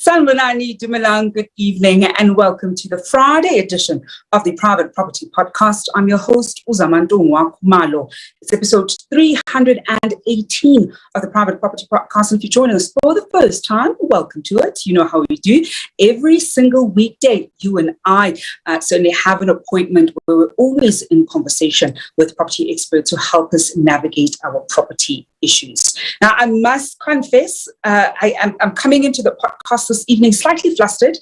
Sanbonani Dumelang, good evening and welcome to the Friday edition of the Private Property Podcast. I'm your host, Zamantungwa Khumalo. It's episode 318 of the Private Property Podcast. And if you're joining us for the first time, welcome to it. You know how we do. Every single weekday, you and I certainly have an appointment where we're always in conversation with property experts to help us navigate our property issues. Now, I must confess, I'm coming into the podcast this evening slightly flustered.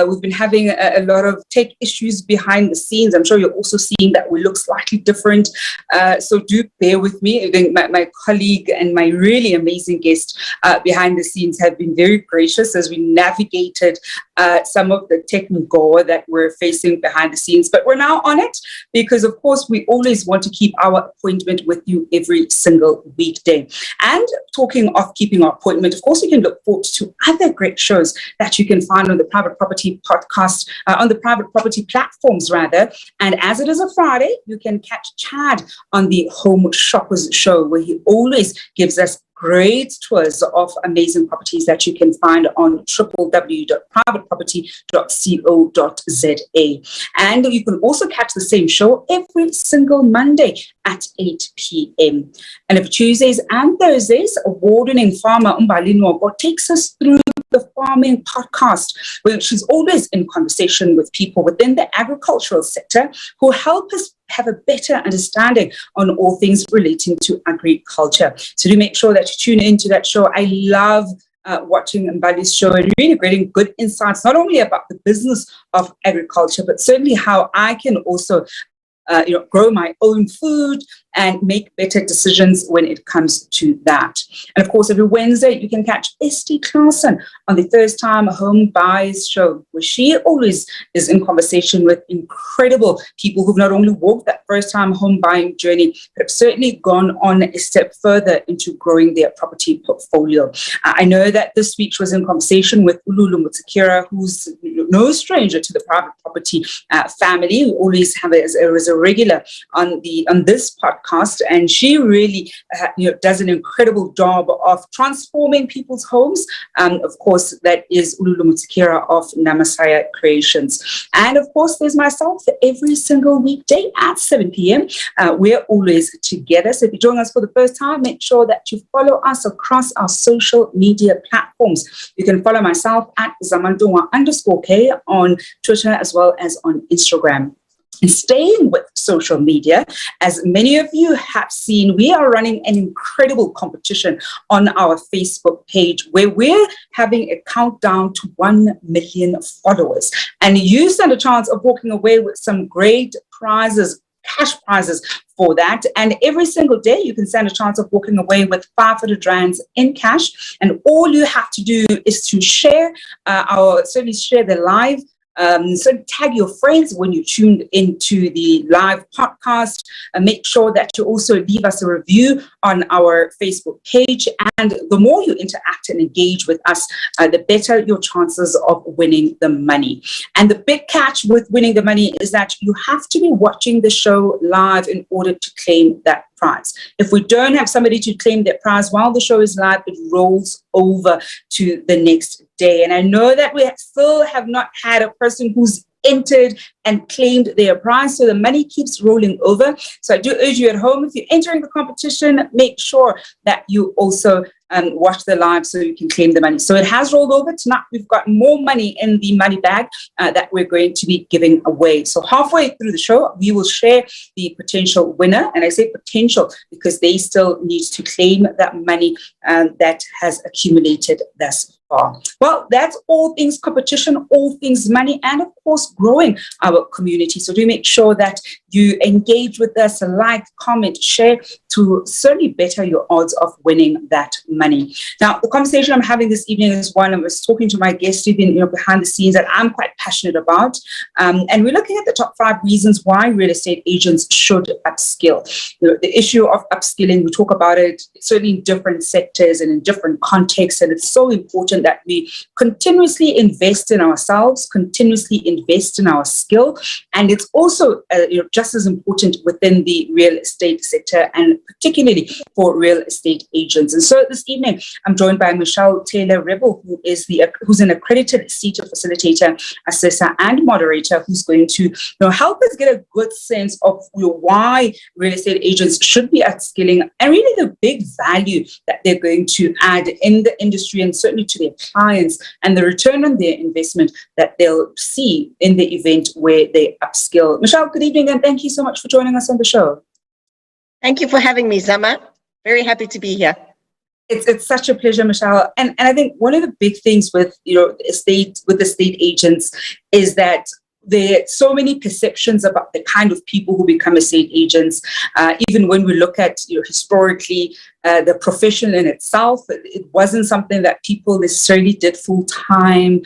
We've been having a lot of tech issues behind the scenes. I'm sure you're also seeing that we look slightly different. So do bear with me. I think my colleague and my really amazing guest behind the scenes have been very gracious as we navigated some of the technical that we're facing behind the scenes. But we're now on it because, of course, we always want to keep our appointment with you every single weekday. And talking of keeping our appointment, of course, you can look forward to other great shows that you can find on the Private Property Podcast, on the Private Property platforms, rather. And as it is a Friday, you can catch Chad on the Home Shoppers Show, where he always gives us great tours of amazing properties that you can find on www.privateproperty.co.za. And you can also catch the same show every single Monday at 8 p.m. And every Tuesdays and Thursdays, award-winning farmer Umbali Nwoko takes us through the farming podcast, where she's always in conversation with people within the agricultural sector who help us have a better understanding on all things relating to agriculture. So do make sure that you tune into that show. I love watching Mbali's show and really getting good insights, not only about the business of agriculture, but certainly how I can also grow my own food and make better decisions when it comes to that. And of course, every Wednesday, you can catch Esti Clausen on the First Time Home Buyers Show, where she always is in conversation with incredible people who've not only walked that first-time home buying journey, but have certainly gone on a step further into growing their property portfolio. I know that this week she was in conversation with Ululu Mutakira, who's no stranger to the private property family. We always have it as a regular on this podcast, and she really does an incredible job of transforming people's homes. Of course, that is Ululu Mutakira of Namasaya Creations. And of course, there's myself every single weekday at 7 p.m. We're always together. So if you join us for the first time, make sure that you follow us across our social media platforms. You can follow myself at Zamantungwa_K on Twitter as well as on Instagram. And staying with social media, as many of you have seen, we are running an incredible competition on our Facebook page where we're having a countdown to 1 million followers. And you stand a chance of walking away with some great prizes, cash prizes for that. And every single day, you can stand a chance of walking away with 500 rands in cash. And all you have to do is to share share the live So tag your friends when you tuned into the live podcast, and make sure that you also leave us a review on our Facebook page. And the more you interact and engage with us, the better your chances of winning the money. And the big catch with winning the money is that you have to be watching the show live in order to claim that prize. If we don't have somebody to claim that prize while the show is live, it rolls over to the next day. And I know that we still have not had a person who's entered and claimed their prize, so the money keeps rolling over. So I do urge you at home, if you're entering the competition, make sure that you also watch the live so you can claim the money. So it has rolled over. Tonight we've got more money in the money bag that we're going to be giving away. So halfway through the show, we will share the potential winner, and I say potential because they still need to claim that money that has accumulated thus far. Well, that's all things competition, all things money, and of course growing our community. So do make sure that you engage with us, like, comment, share, to certainly better your odds of winning that money. Now, the conversation I'm having this evening is one I was talking to my guest even behind the scenes that I'm quite passionate about, and we're looking at the top 5 reasons why real estate agents should upskill. The issue of upskilling, we talk about it certainly in different sectors and in different contexts, and it's so important that we continuously invest in ourselves, continuously invest in our skill, and it's also just as important within the real estate sector, and particularly for real estate agents. And so this evening, I'm joined by Michelle Taylor-Rebel, who's an accredited SETA facilitator, assessor, and moderator, who's going to help us get a good sense of why real estate agents should be upskilling, and really the big value that they're going to add in the industry, and certainly to their clients, and the return on their investment that they'll see in the event where they upskill. Michelle, good evening, and thank you so much for joining us on the show. Thank you for having me, Zama. Very happy to be here. It's such a pleasure, Michelle. And I think one of the big things with estate agents is that there are so many perceptions about the kind of people who become estate agents. Even when we look at historically, the profession in itself, it wasn't something that people necessarily did full time,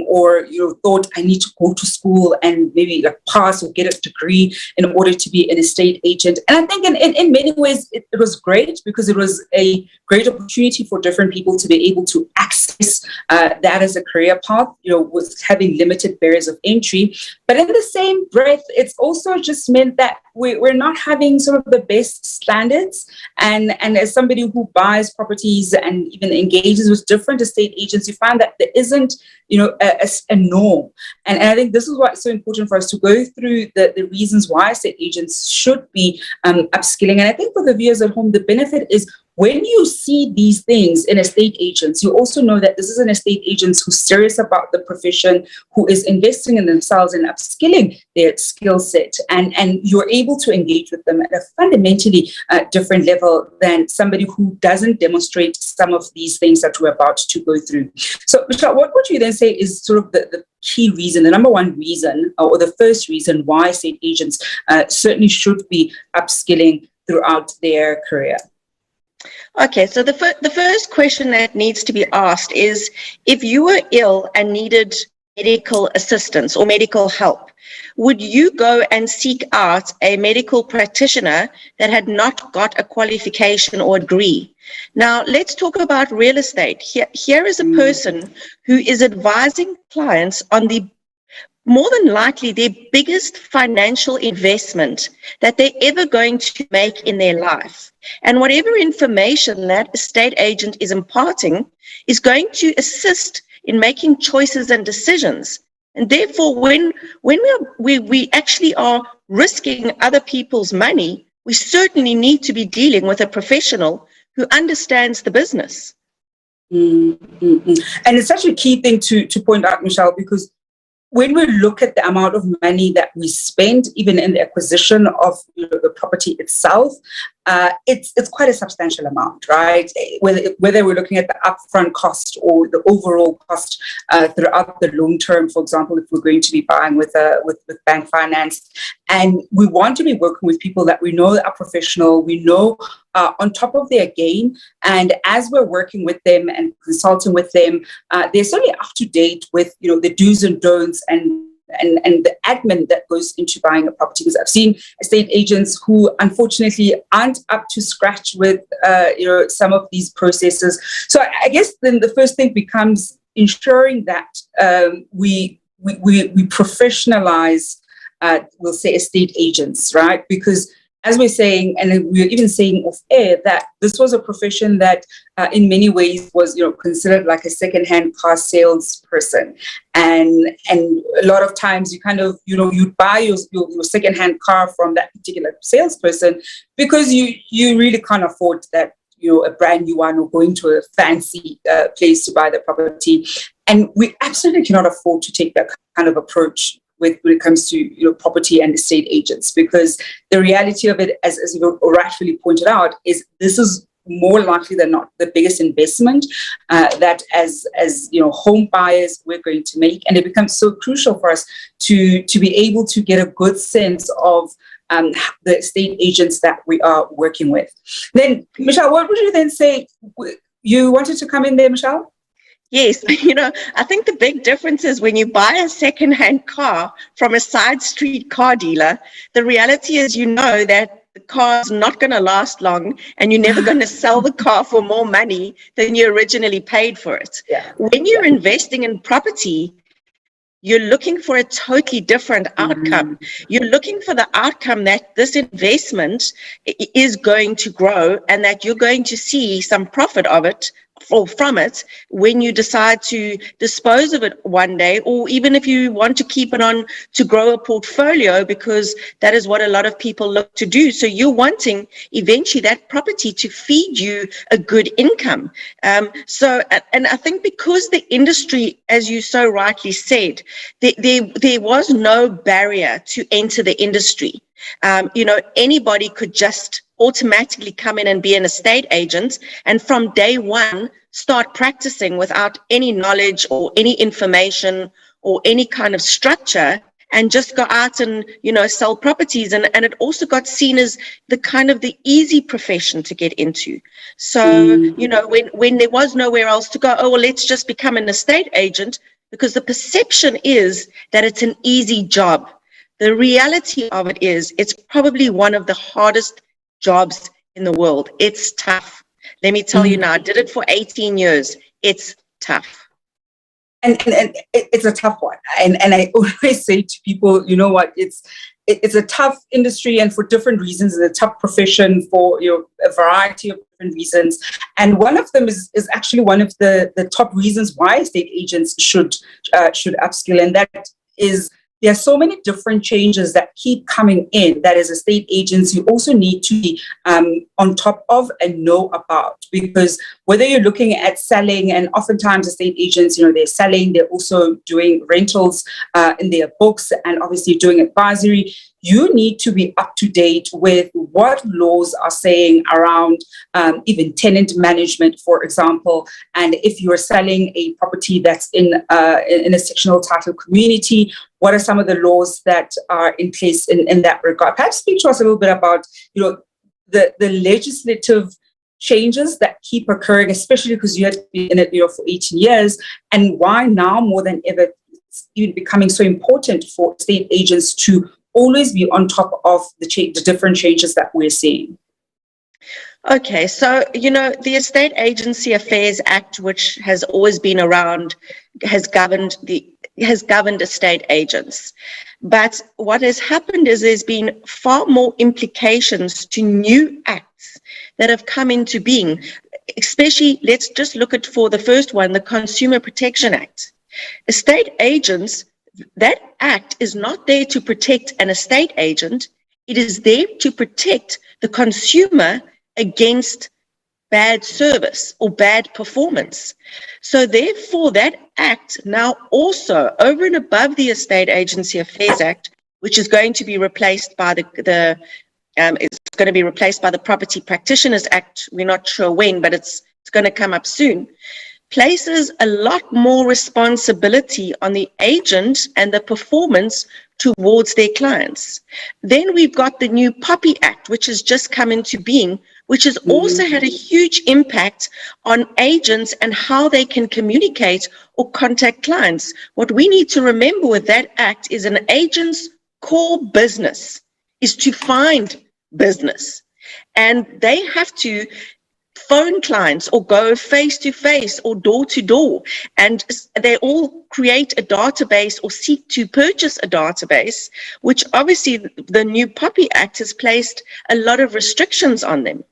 or thought I need to go to school and maybe pass or get a degree in order to be an estate agent. And I think in many ways it was great, because it was a great opportunity for different people to be able to access that as a career path, with having limited barriers of entry. But in the same breath, it's also just meant that we're not having sort of the best standards. And as somebody who buys properties and even engages with different estate agents, you find that there isn't, a norm. And I think this is why it's so important for us to go through the reasons why estate agents should be upskilling. And I think for the viewers at home, the benefit is when you see these things in estate agents, you also know that this is an estate agent who's serious about the profession, who is investing in themselves and upskilling their skill set, and you're able to engage with them at a fundamentally different level than somebody who doesn't demonstrate some of these things that we're about to go through. So, Michelle, what would you then say is sort of the key reason, the number one reason, or the first reason why estate agents certainly should be upskilling throughout their career? Okay, so the first question that needs to be asked is, if you were ill and needed medical assistance or medical help, would you go and seek out a medical practitioner that had not got a qualification or degree? Now, let's talk about real estate. Here is a person who is advising clients on more than likely their biggest financial investment that they're ever going to make in their life. And whatever information that estate agent is imparting is going to assist in making choices and decisions. And therefore, when we actually are risking other people's money, we certainly need to be dealing with a professional who understands the business. Mm-hmm. And it's such a key thing to point out, Michelle, because when we look at the amount of money that we spend, even in the acquisition of the property itself, it's quite a substantial amount, right? Whether we're looking at the upfront cost or the overall cost throughout the long term, for example, if we're going to be buying with bank finance, and we want to be working with people that we know are professional, we know on top of their game, and as we're working with them and consulting with them, they're certainly up to date with the do's and don'ts and the admin that goes into buying a property. Because I've seen estate agents who unfortunately aren't up to scratch with some of these processes. So I guess then the first thing becomes ensuring that we professionalize, we'll say, estate agents, right? Because as we're saying, and we're even saying off air, that this was a profession that in many ways was considered like a second-hand car salesperson. And a lot of times you kind of, you'd buy your second-hand car from that particular salesperson because you really can't afford that, a brand new one, or going to a fancy place to buy the property. And we absolutely cannot afford to take that kind of approach when it comes to property and estate agents, because the reality of it, as you rightfully pointed out, is this is more likely than not the biggest investment that as home buyers we're going to make, and it becomes so crucial for us to be able to get a good sense of the estate agents that we are working with. Then, Michelle, what would you then say? You wanted to come in there, Michelle? Yes, I think the big difference is when you buy a second-hand car from a side street car dealer, the reality is that the car's not going to last long and you're never going to sell the car for more money than you originally paid for it. Yeah. When you're investing in property, you're looking for a totally different outcome. You're looking for the outcome that this investment is going to grow and that you're going to see some profit of it or from it when you decide to dispose of it one day, or even if you want to keep it on to grow a portfolio, because that is what a lot of people look to do. So you're wanting eventually that property to feed you a good income. And I think because the industry, as you so rightly said, there was no barrier to enter the industry. Anybody could just automatically come in and be an estate agent, and from day one start practicing without any knowledge or any information or any kind of structure, and just go out and sell properties, and it also got seen as the easy profession to get into. So when there was nowhere else to go, let's just become an estate agent, because the perception is that it's an easy job. The reality of it is it's probably one of the hardest jobs in the world. It's tough. Let me tell you now, I did it for 18 years. It's tough. And it's a tough one. And I always say to people, it's a tough industry, and for different reasons. It's a tough profession for a variety of different reasons. And one of them is actually one of the top reasons why estate agents should upskill, and that is there are so many different changes that keep coming in that as estate agents you also need to be on top of and know about, because whether you're looking at selling, and oftentimes estate agents, they're selling, they're also doing rentals in their books, and obviously doing advisory. You need to be up to date with what laws are saying around even tenant management, for example. And if you're selling a property that's in a sectional title community, what are some of the laws that are in place in that regard? Perhaps speak to us a little bit about, the legislative changes that keep occurring, especially because you had been in it, for 18 years, and why now more than ever it's even becoming so important for estate agents to always be on top of the different changes that we're seeing. Okay, so, the Estate Agency Affairs Act, which has always been around, has governed estate agents. But what has happened is there's been far more implications to new acts that have come into being, especially, let's just look at for the first one, the Consumer Protection Act. Estate agents, that act is not there to protect an estate agent. It is there to protect the consumer against bad service or bad performance. So therefore, that act now also, over and above the Estate Agency Affairs Act, which is going to be replaced by the it's going to be replaced by the Property Practitioners Act. We're not sure when, but it's going to come up soon. Places a lot more responsibility on the agent and the performance towards their clients. Then we've got the new POPI Act, which has just come into being, which has also had a huge impact on agents and how they can communicate or contact clients. What we need to remember with that act is an agent's core business is to find business, and they have to phone clients or go face to face or door to door, and they all create a database or seek to purchase a database, which obviously the new POPI Act has placed a lot of restrictions on them.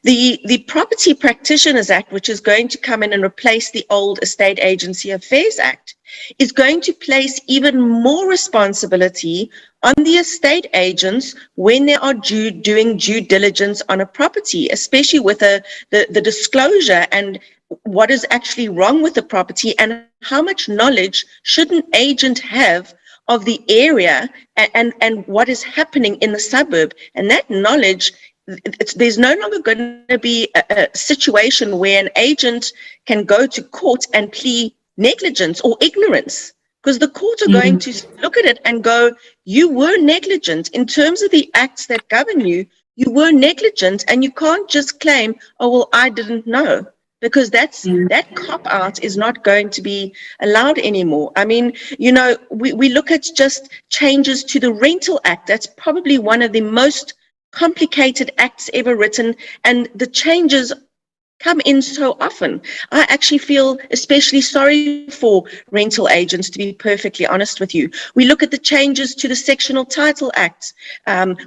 The Property Practitioners Act, which is going to come in and replace the old Estate Agency Affairs Act, is going to place even more responsibility on the estate agents when they are doing due diligence on a property, especially with the disclosure and what is actually wrong with the property and how much knowledge should an agent have of the area and what is happening in the suburb. And that knowledge, there's no longer going to be a situation where an agent can go to court and plead negligence or ignorance, because the court are going to look at it and go, you were negligent in terms of the acts that govern you. You were negligent, and you can't just claim, oh, well, I didn't know, because that cop-out is not going to be allowed anymore. I mean, you know, we look at just changes to the Rental Act. That's probably one of the most complicated acts ever written, and the changes come in so often. I actually feel especially sorry for rental agents, to be perfectly honest with you. We look at the changes to the Sectional Title Act,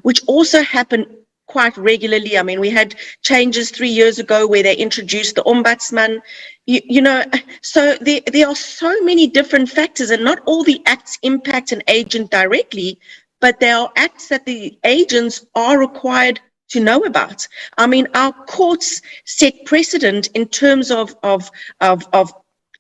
which also happen quite regularly. I mean, we had changes 3 years ago where they introduced the Ombudsman. You know, so there are so many different factors, and not all the acts impact an agent directly, but there are acts that the agents are required to know about. I mean, our courts set precedent in terms of the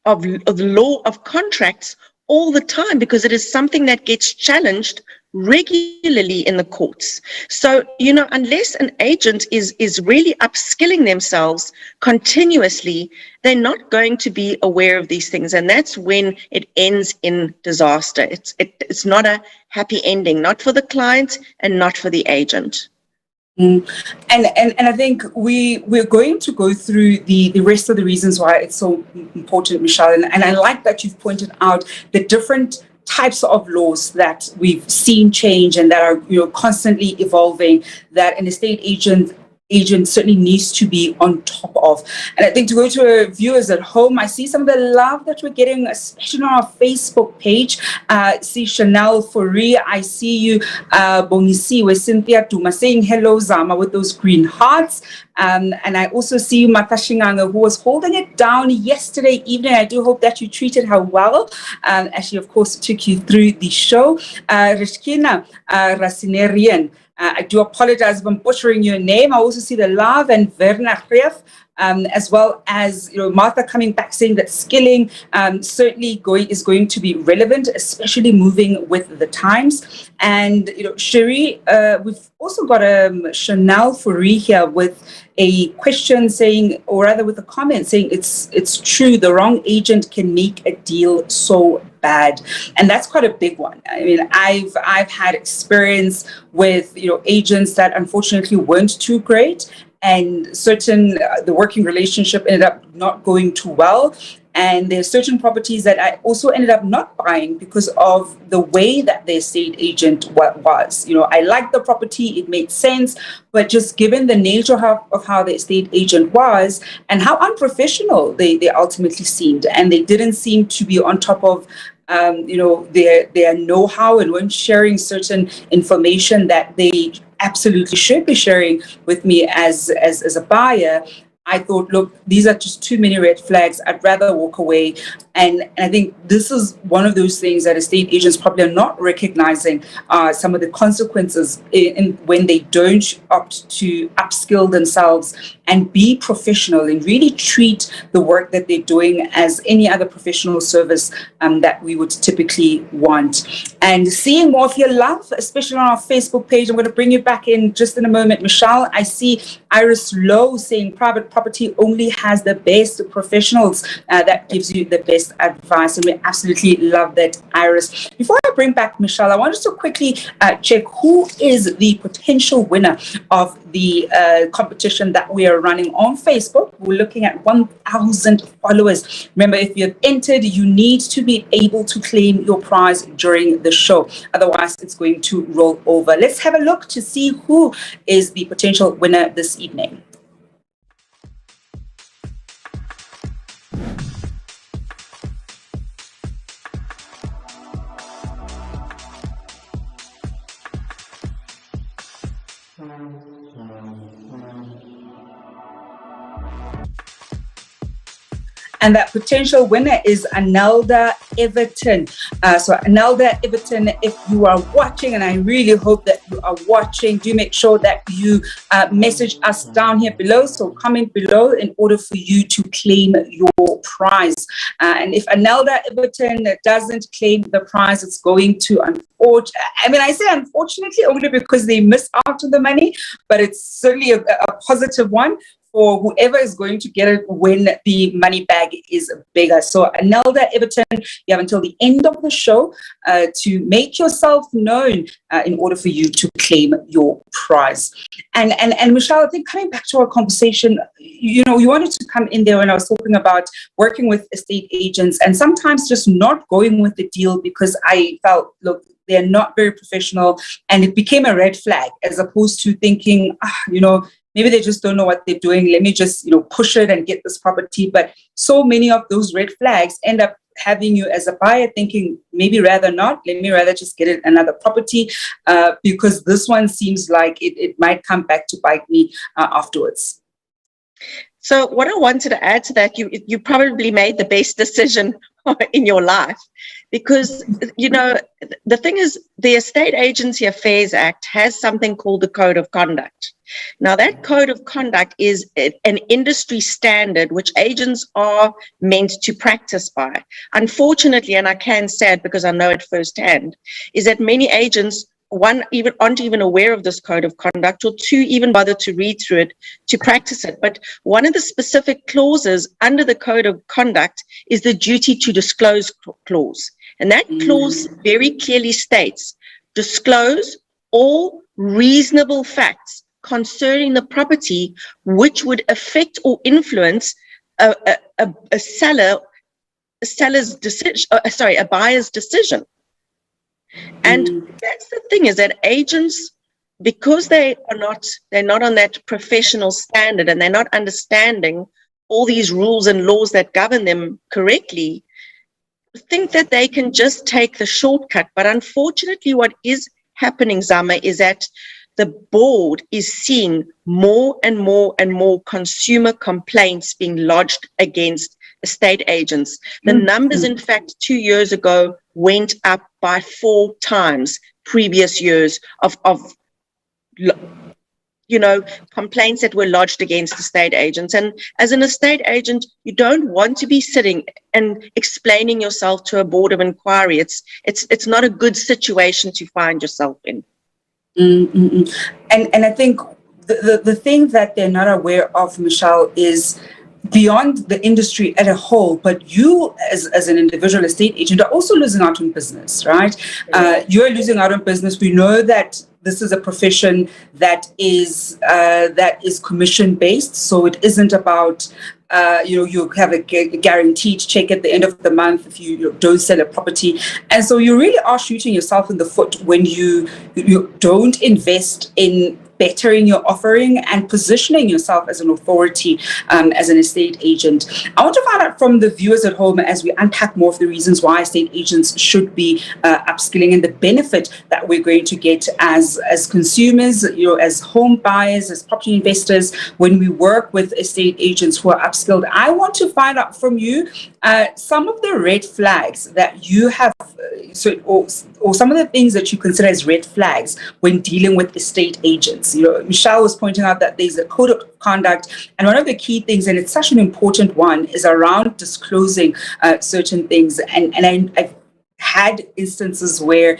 law of contracts all the time, because it is something that gets challenged regularly in the courts. So, you know, unless an agent is really upskilling themselves continuously, they're not going to be aware of these things. And that's when it ends in disaster. It's not a happy ending, not for the client and not for the agent. And I think we're going to go through the rest of the reasons why it's so important, Michelle. And I like that you've pointed out the different types of laws that we've seen change and that are, you know, constantly evolving, that an estate agent certainly needs to be on top of. And I think, to go to our viewers at home, I see some of the love that we're getting, especially on our Facebook page. See Chanel Fourie, I see you, Bongisiwe Cynthia Duma saying hello, Zama, with those green hearts. And I also see Mata Shinganga, who was holding it down yesterday evening. I do hope that you treated her well, as she, of course, took you through the show. Rishkina Rasinerian, I do apologize if I'm butchering your name. I also see the love, and Verna Greef, as well as, you know, Martha coming back saying that skilling certainly is going to be relevant, especially moving with the times. And, you know, Cherie, we've also got Chanel Fourie here with a question saying, or rather with a comment saying, it's true, the wrong agent can make a deal so bad. And that's quite a big one. I mean, I've had experience with, you know, agents that unfortunately weren't too great, and the working relationship ended up not going too well. And there are certain properties that I also ended up not buying because of the way that the estate agent was. You know, I liked the property, it made sense, but just given the nature of how the estate agent was and how unprofessional they ultimately seemed, and they didn't seem to be on top of you know, their know-how, and weren't sharing certain information that they absolutely should be sharing with me as a buyer, I thought, look, these are just too many red flags. I'd rather walk away. And I think this is one of those things that estate agents probably are not recognizing some of the consequences when they don't opt to upskill themselves and be professional and really treat the work that they're doing as any other professional service that we would typically want. And seeing more of your love, especially on our Facebook page. I'm going to bring you back in just in a moment, Michelle. I see Iris Lowe saying private property only has the best professionals. That gives you the best advice, and we absolutely love that, Iris. Before I bring back Michelle, I want us to quickly check who is the potential winner of the competition that we are running on Facebook. We're looking at 1,000 followers. Remember, if you've entered, you need to be able to claim your prize during the show. Otherwise, it's going to roll over. Let's have a look to see who is the potential winner this evening. And that potential winner is Anelda Everton. So Anelda Everton, if you are watching, and I really hope that you are watching, do make sure that you message us down here below. So comment below in order for you to claim your prize. And if Anelda Everton doesn't claim the prize, it's going to, I say unfortunately only because they miss out on the money, but it's certainly a positive one for whoever is going to get it when the money bag is bigger. So Anelda Everton, you have until the end of the show to make yourself known in order for you to claim your prize. And Michelle, I think coming back to our conversation, you wanted to come in there when I was talking about working with estate agents and sometimes just not going with the deal because I felt, look, they're not very professional, and it became a red flag as opposed to thinking, maybe they just don't know what they're doing. Let me just, push it and get this property. But so many of those red flags end up having you as a buyer thinking, maybe rather not. Let me rather just get another property because this one seems like it might come back to bite me afterwards. So what I wanted to add to that, you probably made the best decision in your life because, the thing is, the Estate Agency Affairs Act has something called the Code of Conduct. Now, that Code of Conduct is an industry standard which agents are meant to practice by. Unfortunately, and I can say it because I know it firsthand, is that many agents aren't even aware of this code of conduct, or two, even bother to read through it to practice it. But one of the specific clauses under the code of conduct is the duty to disclose clause. And that clause very clearly states, disclose all reasonable facts concerning the property which would affect or influence a buyer's decision. And that's the thing, is that agents, because they're not on that professional standard and they're not understanding all these rules and laws that govern them correctly, think that they can just take the shortcut. But unfortunately, what is happening, Zama, is that the board is seeing more and more and more consumer complaints being lodged against estate agents. The numbers, in fact, 2 years ago went up by 4 times previous years of complaints that were lodged against estate agents. And as an estate agent, you don't want to be sitting and explaining yourself to a board of inquiry. It's not a good situation to find yourself in. And I think the thing that they're not aware of, Michelle, is beyond the industry as a whole, but you as an individual estate agent are also losing out on business, right? You're losing out on business. We know that this is a profession that is commission based, so it isn't about you have a guaranteed check at the end of the month if you don't sell a property. And so you really are shooting yourself in the foot when you don't invest in bettering your offering and positioning yourself as an authority as an estate agent. I want to find out from the viewers at home, as we unpack more of the reasons why estate agents should be upskilling and the benefit that we're going to get as consumers, as home buyers, as property investors, when we work with estate agents who are upskilled. I want to find out from you some of the red flags that you have, or some of the things that you consider as red flags when dealing with estate agents. Michelle was pointing out that there's a code of conduct, and one of the key things, and it's such an important one, is around disclosing certain things. And I've had instances where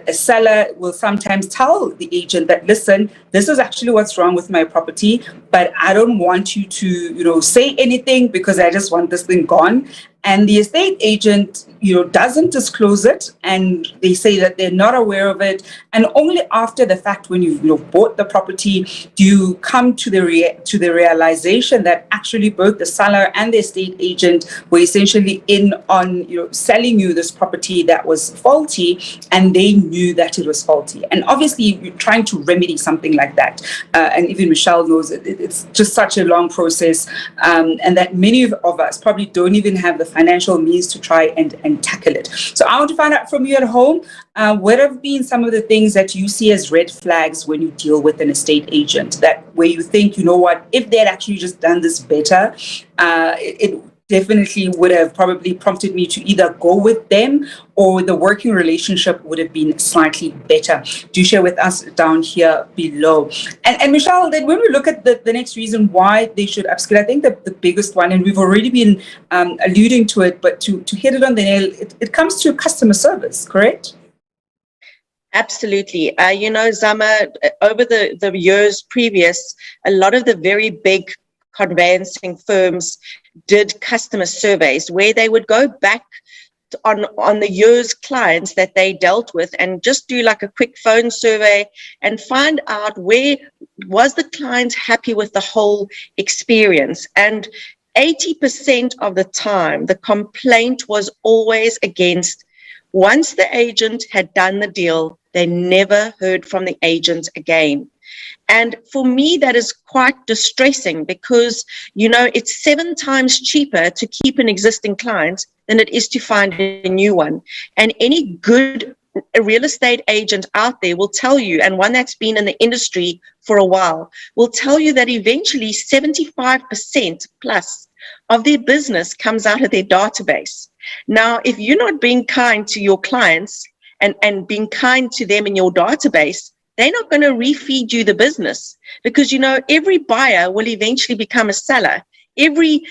a seller will sometimes tell the agent that, listen, this is actually what's wrong with my property, but I don't want you to say anything because I just want this thing gone. And the estate agent doesn't disclose it, and they say that they're not aware of it. And only after the fact, when you've bought the property, do you come to the realization that actually both the seller and the estate agent were essentially in on selling you this property that was faulty, and they knew that it was faulty. And obviously, you're trying to remedy something like that. And even Michelle knows it's just such a long process, and that many of us probably don't even have the financial means to try and tackle it. So I want to find out from you at home, what have been some of the things that you see as red flags when you deal with an estate agent, that where you think, what, if they had actually just done this better, it definitely would have probably prompted me to either go with them, or the working relationship would have been slightly better. Do share with us down here below. And Michelle, then when we look at the next reason why they should upskill, I think that the biggest one, and we've already been alluding to it, but to hit it on the nail, it comes to customer service, correct? Absolutely. Zama, over the years previous, a lot of the very big conveyancing firms did customer surveys where they would go back on the year's clients that they dealt with and just do like a quick phone survey and find out where was the client happy with the whole experience. And 80% of the time, the complaint was always against, once the agent had done the deal, they never heard from the agent again. And for me, that is quite distressing because, it's 7 times cheaper to keep an existing client than it is to find a new one. And any good real estate agent out there will tell you, and one that's been in the industry for a while, will tell you that eventually 75% plus of their business comes out of their database. Now, if you're not being kind to your clients and being kind to them in your database, they're not going to refeed you the business because, every buyer will eventually become a seller. Every,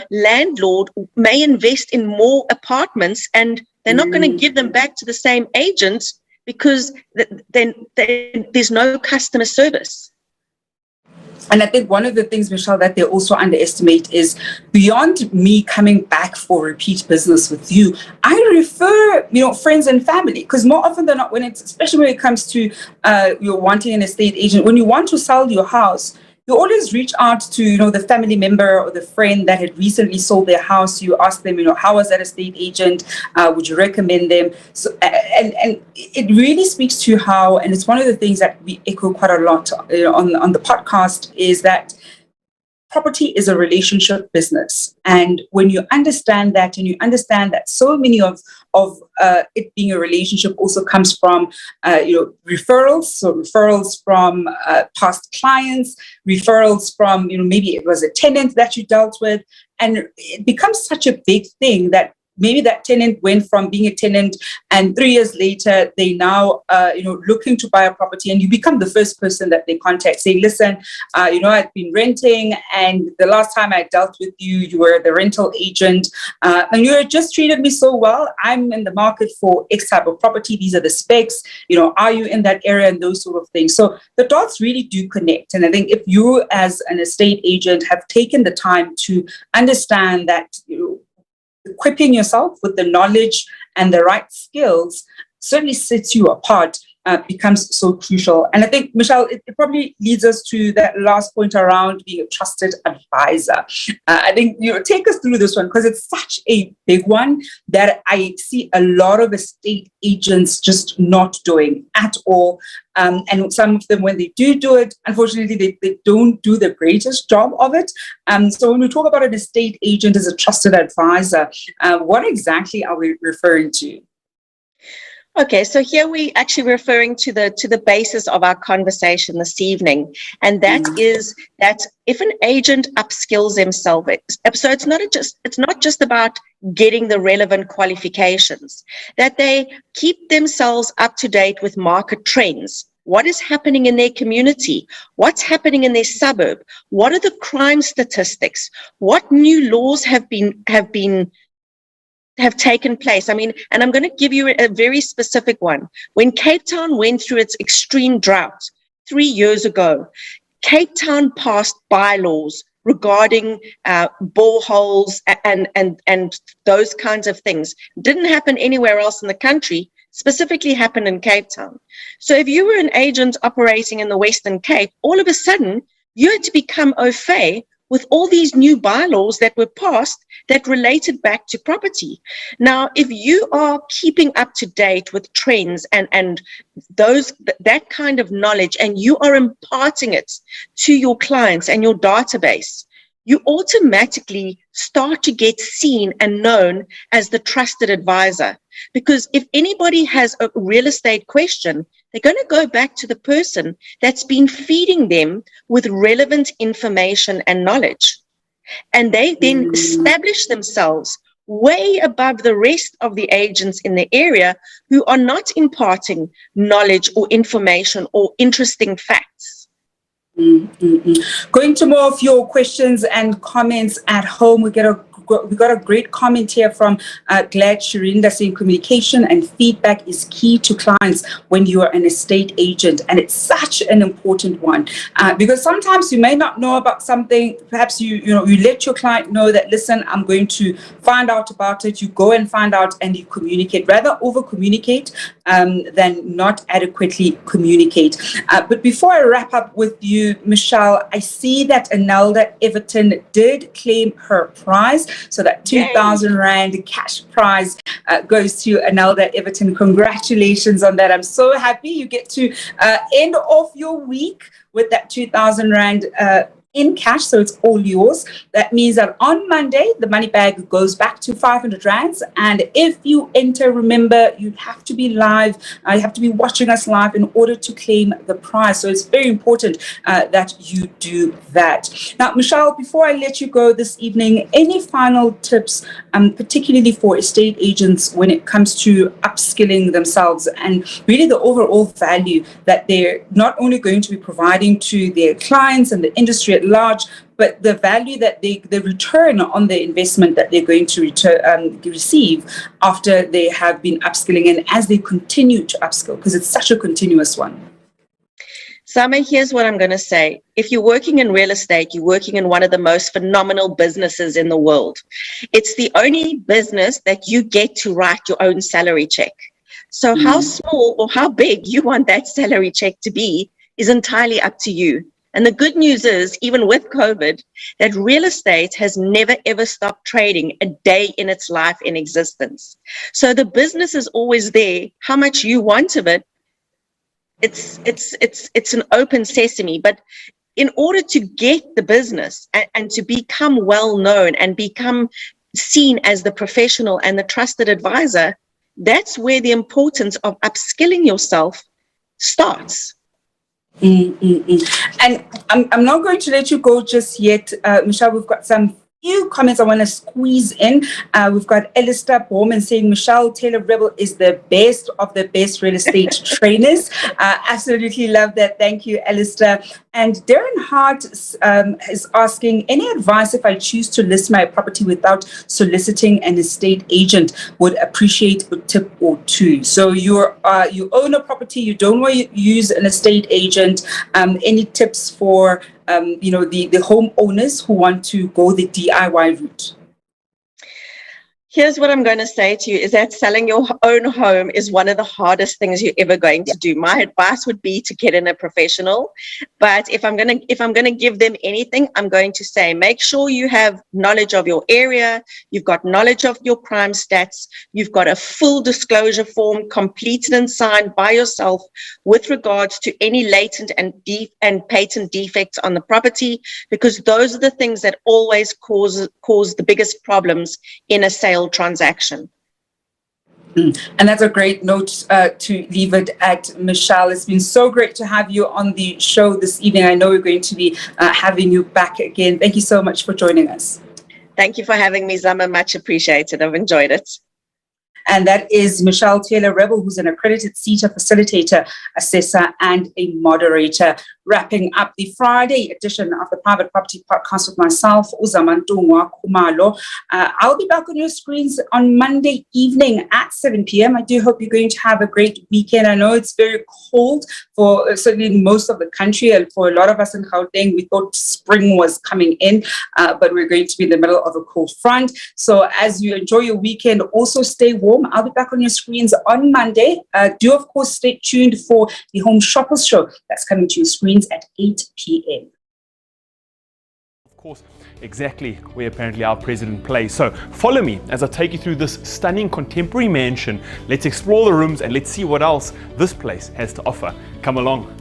landlord may invest in more apartments and they're not going to give them back to the same agent because then there's no customer service. And I think one of the things, Michelle, that they also underestimate is beyond me coming back for repeat business with you, I refer, friends and family, because more often than not, especially when it comes to you're wanting an estate agent, when you want to sell your house, you always reach out to, the family member or the friend that had recently sold their house. You ask them, how was that estate agent? Would you recommend them? So, and it really speaks to how, and it's one of the things that we echo quite a lot on the podcast, is that property is a relationship business. And when you understand that, and you understand that so many of it being a relationship also comes from, referrals. So referrals from past clients, referrals from, maybe it was a tenant that you dealt with. And it becomes such a big thing that maybe that tenant went from being a tenant and 3 years later, they now, looking to buy a property, and you become the first person that they contact saying, listen, I've been renting, and the last time I dealt with you, you were the rental agent, and you just treated me so well. I'm in the market for X type of property. These are the specs, are you in that area, and those sort of things. So the dots really do connect. And I think if you as an estate agent have taken the time to understand that, equipping yourself with the knowledge and the right skills certainly sets you apart becomes so crucial. And I think, Michelle, it probably leads us to that last point around being a trusted advisor. I think, take us through this one, because it's such a big one that I see a lot of estate agents just not doing at all. And some of them, when they do it, unfortunately, they don't do the greatest job of it. So when we talk about an estate agent as a trusted advisor, what exactly are we referring to? Okay, so here we actually referring to the basis of our conversation this evening, and that is that if an agent upskills themselves, so it's not just about getting the relevant qualifications, that they keep themselves up to date with market trends. What is happening in their community? What's happening in their suburb? What are the crime statistics? What new laws have taken place? I mean, and I'm going to give you a very specific one. When Cape Town went through its extreme drought 3 years ago, Cape Town passed bylaws regarding boreholes and those kinds of things. Didn't happen anywhere else in the country, specifically happened in Cape Town. So if you were an agent operating in the Western Cape, all of a sudden you had to become au fait with all these new bylaws that were passed that related back to property. Now, if you are keeping up to date with trends and that kind of knowledge, and you are imparting it to your clients and your database, you automatically start to get seen and known as the trusted advisor. Because if anybody has a real estate question, they're going to go back to the person that's been feeding them with relevant information and knowledge. And they then establish themselves way above the rest of the agents in the area who are not imparting knowledge or information or interesting facts. Going to more of your questions and comments at home, we got a great comment here from Glad Shirinda saying communication and feedback is key to clients when you are an estate agent, and it's such an important one because sometimes you may not know about something. Perhaps you let your client know that, listen, I'm going to find out about it. You go and find out and you communicate. Rather over communicate than not adequately communicate. But before I wrap up with you, Michelle, I see that Anelda Everton did claim her prize. So that 2,000 Rand cash prize goes to Anelda Everton. Congratulations on that. I'm so happy you get to end off your week with that 2,000 Rand in cash, so it's all yours. That means that on Monday, the money bag goes back to 500 Rands. And if you enter, remember, you have to be live. You have to be watching us live in order to claim the prize. So it's very important that you do that. Now, Michelle, before I let you go this evening, any final tips, particularly for estate agents when it comes to upskilling themselves and really the overall value that they're not only going to be providing to their clients and the industry at large, but the value that the return on the investment that they're going to receive after they have been upskilling and as they continue to upskill, because it's such a continuous one. Sama, here's what I'm going to say. If you're working in real estate, you're working in one of the most phenomenal businesses in the world. It's the only business that you get to write your own salary check. So how small or how big you want that salary check to be is entirely up to you. And the good news is, even with COVID, that real estate has never, ever stopped trading a day in its life in existence. So the business is always there. How much you want of it, it's an open sesame. But in order to get the business and to become well known and become seen as the professional and the trusted advisor, that's where the importance of upskilling yourself starts. And I'm not going to let you go just yet, Michelle. We've got some few comments I want to squeeze in. We've got Alistair Bowman saying Michelle Taylor Rebel is the best of the best real estate trainers. Absolutely love that. Thank you, Alistair. And Darren Hart is asking, any advice if I choose to list my property without soliciting an estate agent? Would appreciate a tip or two. So you own a property, you don't want to use an estate agent. Any tips for the homeowners who want to go the DIY route? Here's what I'm going to say to you is that selling your own home is one of the hardest things you're ever going to do. My advice would be to get in a professional. But if I'm going to give them anything, I'm going to say, make sure you have knowledge of your area. You've got knowledge of your prime stats. You've got a full disclosure form completed and signed by yourself with regards to any latent and patent defects on the property, because those are the things that always cause the biggest problems in a sale transaction. And that's a great note to leave it at, Michelle. It's been so great to have you on the show this evening. I know we're going to be having you back again. Thank you so much for joining us. Thank you for having me, Zama. Much appreciated. I've enjoyed it. And that is Michelle Taylor-Rebel, who's an accredited SETA facilitator, assessor, and a moderator. Wrapping up the Friday edition of the Private Property Podcast with myself, Zamantungwa Khumalo. I'll be back on your screens on Monday evening at 7 p.m. I do hope you're going to have a great weekend. I know it's very cold for certainly most of the country, and for a lot of us in Gauteng, we thought spring was coming in, but we're going to be in the middle of a cold front. So as you enjoy your weekend, also stay warm. I'll be back on your screens on Monday. Do, of course, stay tuned for the Home Shoppers Show that's coming to your screens at 8 p.m. Of course, exactly where apparently our president plays. So follow me as I take you through this stunning contemporary mansion. Let's explore the rooms and let's see what else this place has to offer. Come along.